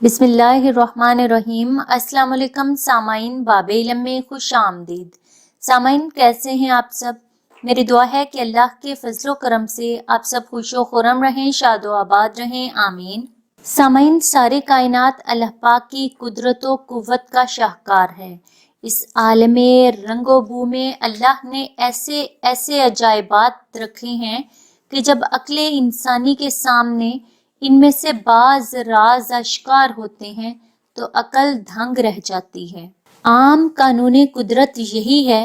बिस्मिल्लाहिर्रहमानिर्रहीम। अस्सलाम वालेकुम सामाइन, बाबे इल्म में खुश आमदीद। सामाइन, कैसे हैं आप सब? मेरी दुआ है कि अल्लाह के फजलो करम से आप सब खुशो खुरम रहें, शादो आबाद रहें, आमीन। सामाइन, सारी कायनात अल्लाह पाक की कुदरत व कुव्वत का शाहकार है। इस आलमे रंगो बू में अल्लाह ने ऐसे ऐसे अजायबात रखे हैं कि जब अक्ले इंसानी के सामने इनमें से बाज राज आश्कार होते हैं तो अकल दंग रह जाती है। आम कानून कुदरत यही है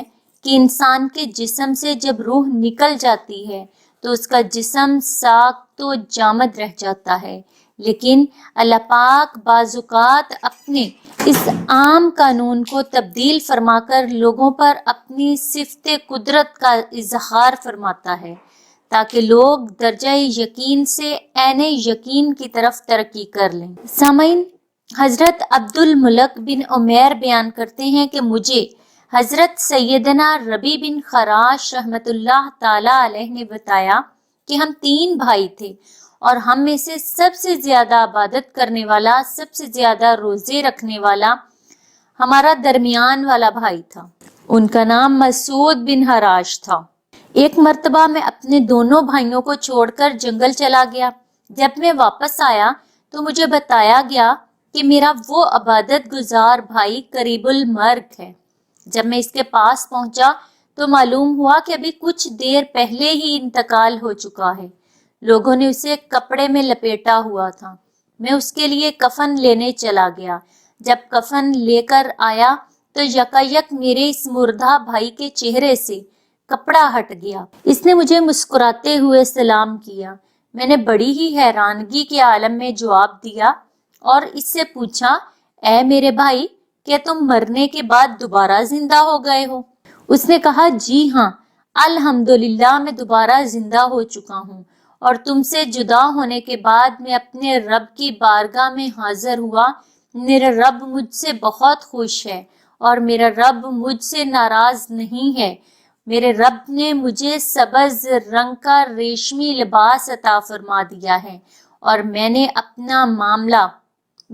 कि इंसान के जिस्म से जब रूह निकल जाती है तो उसका जिस्म साख तो जामद रह जाता है, लेकिन अल्लाह पाक बाजुकात अपने इस आम कानून को तब्दील फरमाकर लोगों पर अपनी सिफ्ते कुदरत का इजहार फरमाता है ताकि लोग दर्जा यकीन से ऐने यकीन की तरफ तरक्की कर लें। सामाइन, हजरत अब्दुल मुलक बिन उमैर बयान करते हैं कि मुझे हजरत सैयदना रबी बिन खराश रहमतुल्लाह ताला अलैह ने बताया कि हम 3 भाई थे और हम में से सबसे ज्यादा इबादत करने वाला, सबसे ज्यादा रोजे रखने वाला हमारा दरमियान वाला भाई था। उनका नाम मसूद बिन हराश था। एक मर्तबा मैं अपने दोनों भाइयों को छोड़कर जंगल चला गया। जब मैं वापस आया तो मुझे बताया गया कि मेरा वो इबादत गुजार भाई करीबुल मर्ग है। जब मैं इसके पास पहुंचा तो मालूम हुआ कि अभी कुछ देर पहले ही इंतकाल हो चुका है। लोगों ने उसे कपड़े में लपेटा हुआ था। मैं उसके लिए कफन लेने चला गया। जब कफन लेकर आया तो यकायक मेरे इस मुर्दा भाई के चेहरे से कपड़ा हट गया। इसने मुझे मुस्कुराते हुए सलाम किया। मैंने बड़ी ही हैरानगी के आलम में जवाब दिया और इससे पूछा, ऐ मेरे भाई, क्या तुम मरने के बाद दोबारा जिंदा हो गए हो? उसने कहा, जी हाँ, अल्हम्दुलिल्लाह मैं दोबारा जिंदा हो चुका हूँ और तुमसे जुदा होने के बाद मैं अपने रब की बारगाह में हाजिर हुआ। मेरा रब मुझसे बहुत खुश है और मेरा रब मुझसे नाराज नहीं है। मेरे रब ने मुझे सबज रंग का रेशमी लिबास अता फरमा दिया है और मैंने अपना मामला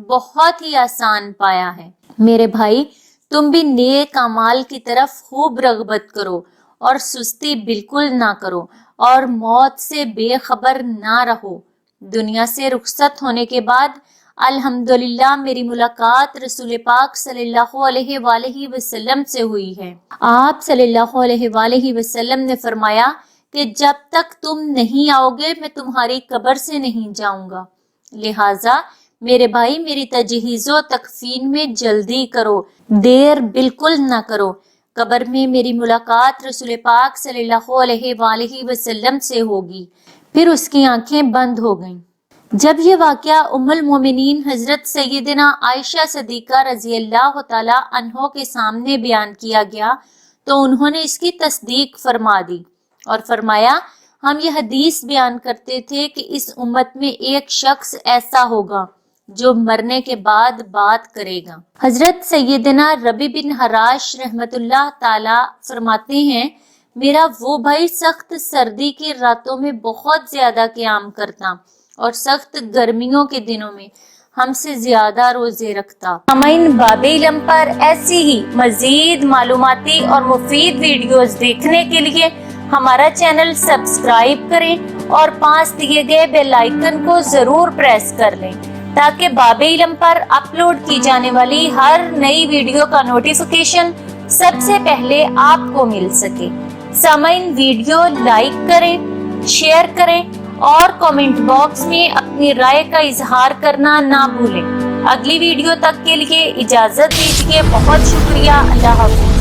बहुत ही आसान पाया है। मेरे भाई, तुम भी नेक अमाल की तरफ खूब रगबत करो और सुस्ती बिल्कुल ना करो और मौत से बेखबर ना रहो। दुनिया से रुखसत होने के बाद अल्हम्दुलिल्लाह मेरी मुलाकात रसूल पाक सल्लल्लाहु अलैहि वसल्लम से हुई है। आप सल्लल्लाहु अलैहि वसल्लम ने फरमाया कि जब तक तुम नहीं आओगे मैं तुम्हारी कब्र से नहीं जाऊंगा। लिहाजा मेरे भाई, मेरी तजहीज़ो तकफीन में जल्दी करो, देर बिल्कुल ना करो। कब्र में मेरी मुलाकात रसूल पाक सल्लल्लाहु अलैहि वसल्लम से होगी। फिर उसकी आंखें बंद हो गईं। जब ये वाकया उम्मुल मोमिनीन हजरत सैयदना आयशा सदीका रजी अल्लाह ताला अन्हो के सामने बयान किया गया तो उन्होंने इसकी तस्दीक फरमा दी और फरमाया, हम ये हदीस बयान करते थे कि इस उम्मत में एक शख्स ऐसा होगा जो मरने के बाद बात करेगा। हजरत सैयदना रबी बिन हराश रहमतुल्लाह ताला फरमाते हैं, मेरा वो भाई सख्त सर्दी की रातों में बहुत ज्यादा क़याम करता और सख्त गर्मियों के दिनों में हमसे ज्यादा रोजे रखता। सामाइन, बाबे इल्म पर ऐसी ही मजीद मालूमाती और मुफीद वीडियोस देखने के लिए हमारा चैनल सब्सक्राइब करें और पास दिए गए बेल आइकन को जरूर प्रेस कर लें ताकि बाबे इल्म पर अपलोड की जाने वाली हर नई वीडियो का नोटिफिकेशन सबसे पहले आपको मिल सके। सामाइन, वीडियो लाइक करें, शेयर करें और कमेंट बॉक्स में अपनी राय का इजहार करना ना भूलें। अगली वीडियो तक के लिए इजाजत दीजिए। बहुत शुक्रिया। अल्लाह हाफ़िज़।